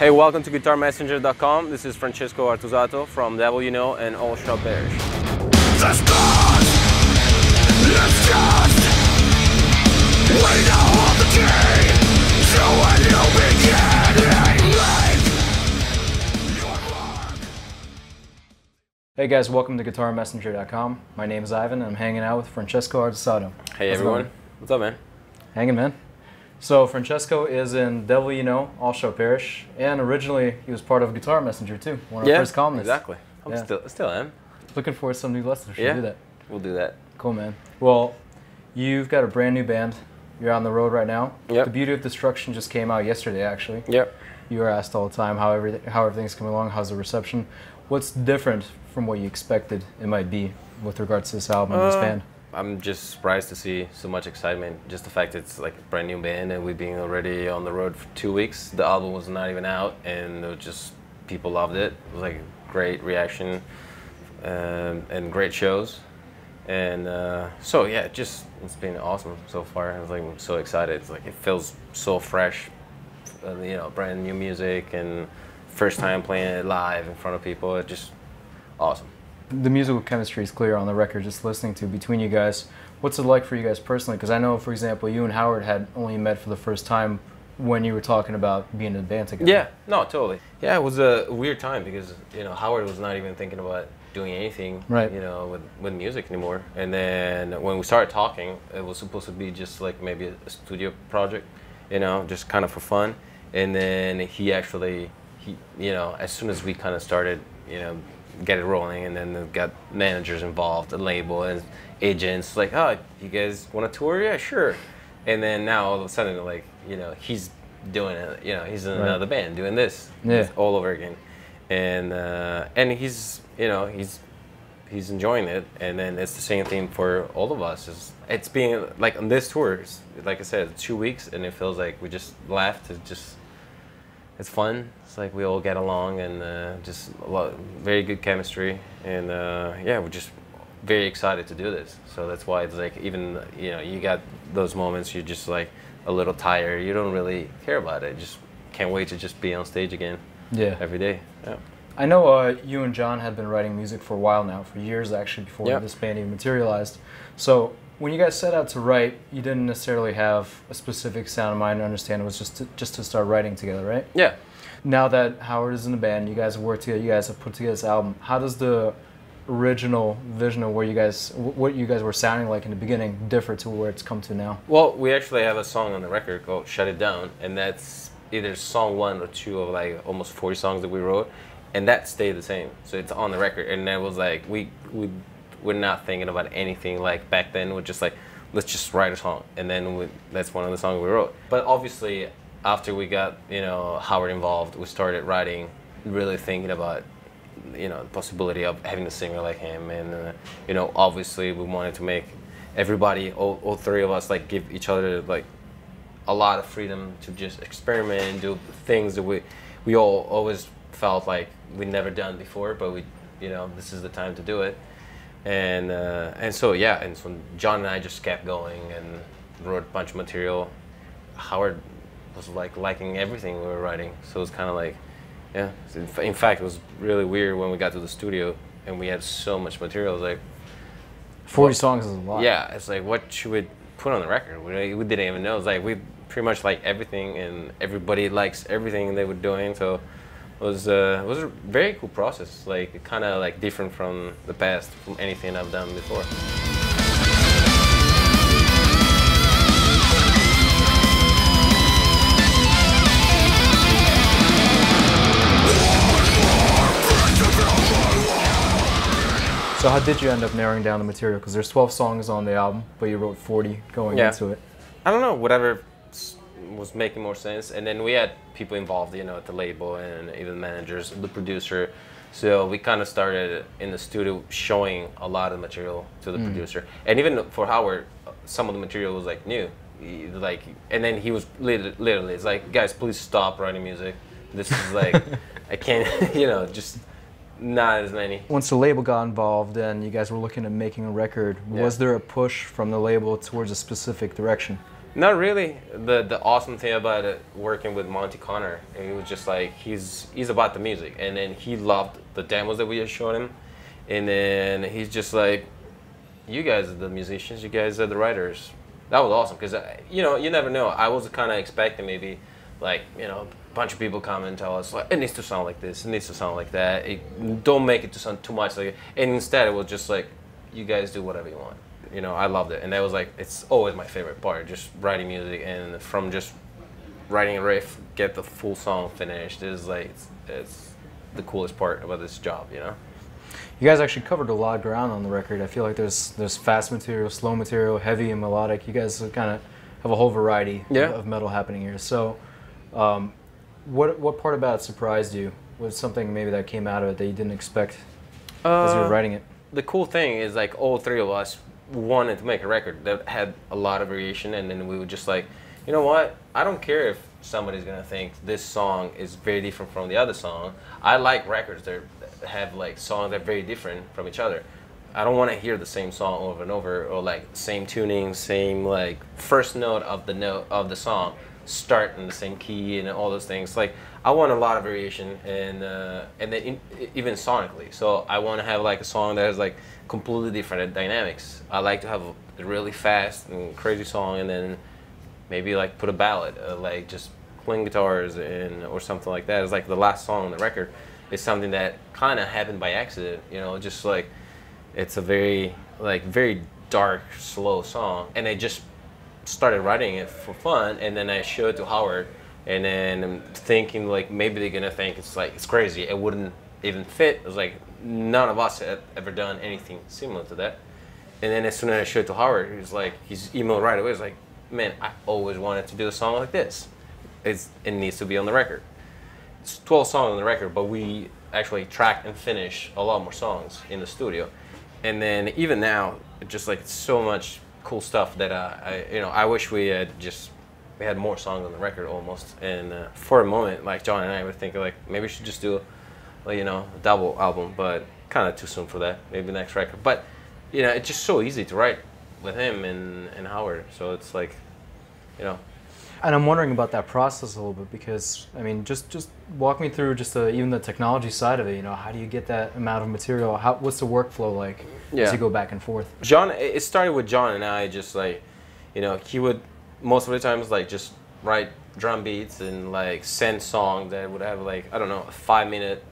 Hey, welcome to guitarmessenger.com. This is Francesco Artusato from Devolved and All Shall Perish. This blood is just, we know of the key, so when you begin your work. Hey guys, welcome to guitarmessenger.com. My name is Ivan and I'm hanging out with Francesco Artusato. Hey everyone. What's up, man? Hanging, man. So Francesco is in Devolved, All Shall Perish, and originally he was part of Guitar Messenger too, one of our first columnists. Exactly. I'm still am. Looking forward to some new lessons. Should do that. We'll do that. Cool, man. Well, you've got a brand new band. You're on the road right now. Yep. The Beauty of Destruction just came out yesterday, actually. Yep. You are asked all the time how everything's coming along, how's the reception. What's different from what you expected it might be with regards to this album and this band? I'm just surprised to see so much excitement. Just the fact it's like a brand new band and we've been already on the road for 2 weeks. The album was not even out and it was just people loved it. It was like a great reaction and great shows. And so yeah, it's been awesome so far. I was like, I'm so excited. It's like it feels so fresh, brand new music and first time playing it live in front of people. It's just awesome. The musical chemistry is clear on the record, just listening to between you guys. What's it like for you guys personally? Because I know, for example, you and Howard had only met for the first time when you were talking about being in a band together. Yeah, no, totally. Yeah, it was a weird time because, Howard was not even thinking about doing anything, right, with music anymore. And then when we started talking, it was supposed to be just like maybe a studio project, just kind of for fun. And then he actually, as soon as we kind of started, get it rolling, and then got managers involved, a label, and agents, like, oh, you guys want to tour? Yeah, sure. And then now all of a sudden, like, he's doing it, he's in another band doing this all over again. And he's, he's enjoying it. And then it's the same thing for all of us. It's being, like, on this tour, like I said, 2 weeks, and it feels like we just left. It's fun. It's like we all get along and just very good chemistry. And yeah, we're just very excited to do this. So that's why it's like, even, you got those moments you're just like a little tired. You don't really care about it. Just can't wait to just be on stage again every day. Yeah. I know you and John had been writing music for a while now, for years actually, before this band even materialized. So when you guys set out to write, you didn't necessarily have a specific sound in mind. I understand it was just to start writing together, right? Yeah. Now that Howard is in the band, you guys have worked together, you guys have put together this album. How does the original vision of what you guys were sounding like in the beginning differ to where it's come to now? Well, we actually have a song on the record called "Shut It Down," and that's either song 1 or 2 of like almost 40 songs that we wrote, and that stayed the same. So it's on the record, and that was like we're not thinking about anything like back then. We're just like, let's just write a song, and then that's one of the songs we wrote. But obviously, after we got Howard involved, we started writing, really thinking about the possibility of having a singer like him, and obviously we wanted to make everybody, all three of us, like give each other like a lot of freedom to just experiment and do things that we all always felt like we'd never done before, but this is the time to do it. And so yeah, and so John and I just kept going and wrote a bunch of material. Howard was like liking everything we were writing, so it was kind of like, yeah. In fact, it was really weird when we got to the studio and we had so much material. It was like 40 songs is a lot. Yeah, it's like, what should we put on the record? We didn't even know. It's like we pretty much like everything, and everybody likes everything they were doing. So it was a very cool process. Like kind of like different from the past, from anything I've done before. So how did you end up narrowing down the material? Because there's 12 songs on the album, but you wrote 40 going into it. I don't know, whatever was making more sense. And then we had people involved, at the label, and even managers, the producer. So we kind of started in the studio showing a lot of material to the producer. And even for Howard, some of the material was like new. And then he was literally, it's like, guys, please stop writing music. This is like, I can't, just not as many. Once the label got involved and you guys were looking at making a record, was there a push from the label towards a specific direction? Not really. The awesome thing about it, working with Monty Connor, he was just like he's about the music, and then he loved the demos that we just showed him, and then he's just like, you guys are the musicians, you guys are the writers. That was awesome because you know, you never know. I was kind of expecting maybe like, you know, a bunch of people come and tell us like it needs to sound like this, it needs to sound like that. Don't make it to sound too much like it. And instead it was just like, you guys do whatever you want. You know, I loved it, and that was like, it's always my favorite part, just writing music, and from just writing a riff, get the full song finished is like, it's the coolest part about this job, you know? You guys actually covered a lot of ground on the record. I feel like there's fast material, slow material, heavy and melodic. You guys kind of have a whole variety of metal happening here. So what part about it surprised you? Was something maybe that came out of it that you didn't expect as you were writing it? The cool thing is like all three of us wanted to make a record that had a lot of variation, and then we were just like, you know what, I don't care if somebody's gonna think this song is very different from the other song. I like records that have like songs that are very different from each other. I don't want to hear the same song over and over, or like same tuning, same like first note of the song start in the same key and all those things. Like I want a lot of variation, and then even sonically. So I want to have like a song that has like completely different dynamics. I like to have a really fast and crazy song, and then maybe like put a ballad, like just playing guitars and or something like that. It's like the last song on the record is something that kind of happened by accident, you know, just like it's a very dark, slow song, and I just started writing it for fun, and then I showed it to Howard, and then I'm thinking like maybe they're gonna think it's like it's crazy. It wouldn't even fit. It was like none of us had ever done anything similar to that. And then as soon as I showed it to Howard, he's emailed right away. He's like, man, I always wanted to do a song like this. It needs to be on the record. It's 12 songs on the record, but we actually track and finish a lot more songs in the studio. And then even now, just like so much cool stuff that I wish we had more songs on the record almost. And for a moment, like John and I were thinking like maybe we should just do a double album, but kind of too soon for that. Maybe next record. But you know, it's just so easy to write with him and Howard. So it's like, you know. And I'm wondering about that process a little bit, because I mean, just walk me through just even the technology side of it. You know, how do you get that amount of material? What's the workflow like as you go back and forth? It started with John and I. Just like, you know, he would most of the times like just write drum beats and like send songs that would have like, I don't know, a 5-minute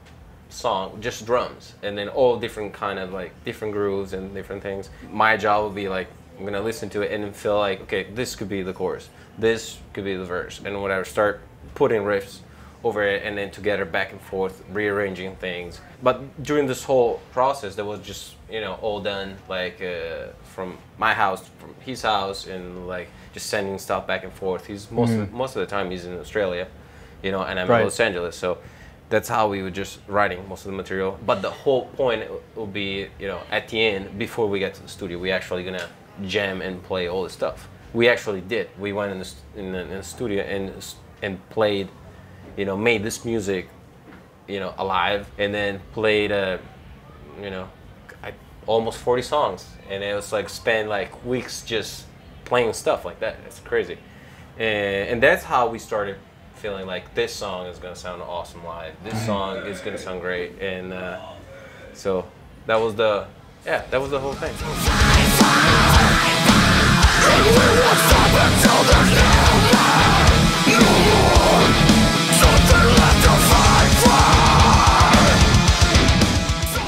song, just drums, and then all different kind of like different grooves and different things. My job would be like, I'm gonna listen to it and feel like, okay, this could be the chorus, this could be the verse, and whatever. Start putting riffs over it, and then together back and forth, rearranging things. But during this whole process, that was just, you know, all done like from my house, from his house, and like just sending stuff back and forth. He's most of the time he's in Australia, you know, and I'm in Los Angeles, so that's how we were just writing most of the material. But the whole point will be, you know, at the end, before we get to the studio, we actually gonna jam and play all the stuff. We actually did. We went in the studio and played, you know, made this music, you know, alive, and then played, you know, almost 40 songs, and it was like spent like weeks just playing stuff like that. It's crazy, and that's how we started feeling like this song is gonna sound awesome live. This song is gonna sound great, and so that was the whole thing.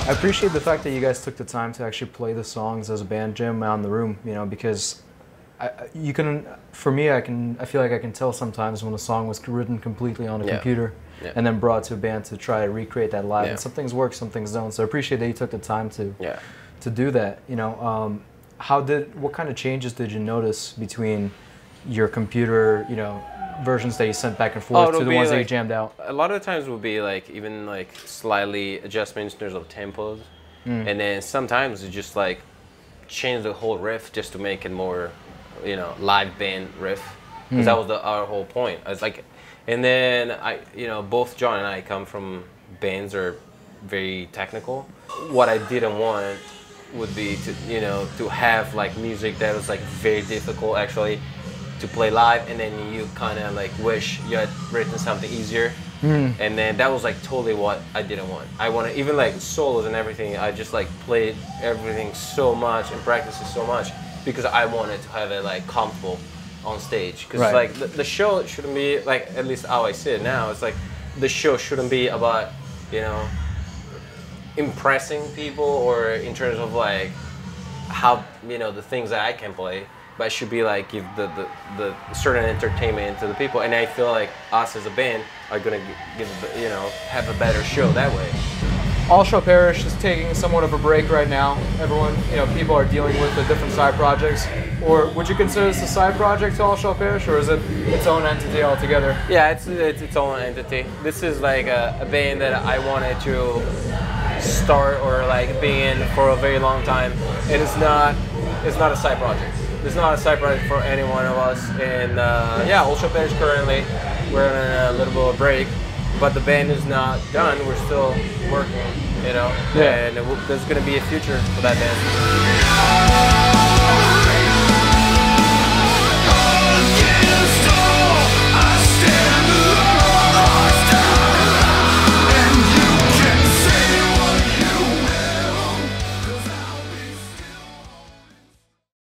I appreciate the fact that you guys took the time to actually play the songs as a band jam out in the room, you know, because for me, I feel like I can tell sometimes when a song was written completely on a computer and then brought to a band to try to recreate that live. And some things work, some things don't. So I appreciate that you took the time to do that. You know, what kind of changes did you notice between your computer, you know, versions that you sent back and forth to the ones that you jammed out? A lot of the times would be like even like slightly adjustments in terms of tempos, and then sometimes it's just like change the whole riff just to make it more, you know, live band riff, because that was our whole point. It's like, and then you know, both John and I come from bands that are very technical. What I didn't want would be to, you know, to have like music that was like very difficult actually to play live, and then you kind of like wish you had written something easier. And then that was like totally what I didn't want. I wanted, even like solos and everything, I just like played everything so much and practiced it so much because I wanted to have it like comfortable on stage. Because like the show shouldn't be like, at least how I see it now, it's like the show shouldn't be about, you know, impressing people or in terms of like how, you know, the things that I can play. But it should be like give the certain entertainment to the people, and I feel like us as a band are gonna give, you know, have a better show that way. All Shall Perish is taking somewhat of a break right now. Everyone, you know, people are dealing with the different side projects. Or would you consider this a side project to All Shall Perish, or is it its own entity altogether? Yeah, it's its own entity. This is like a band that I wanted to start or like be in for a very long time. It's not a side project. It's not a side project for any one of us, and yeah, All Shall Perish currently, we're in a little bit of a break, but the band is not done, we're still working, you know, and there's going to be a future for that band.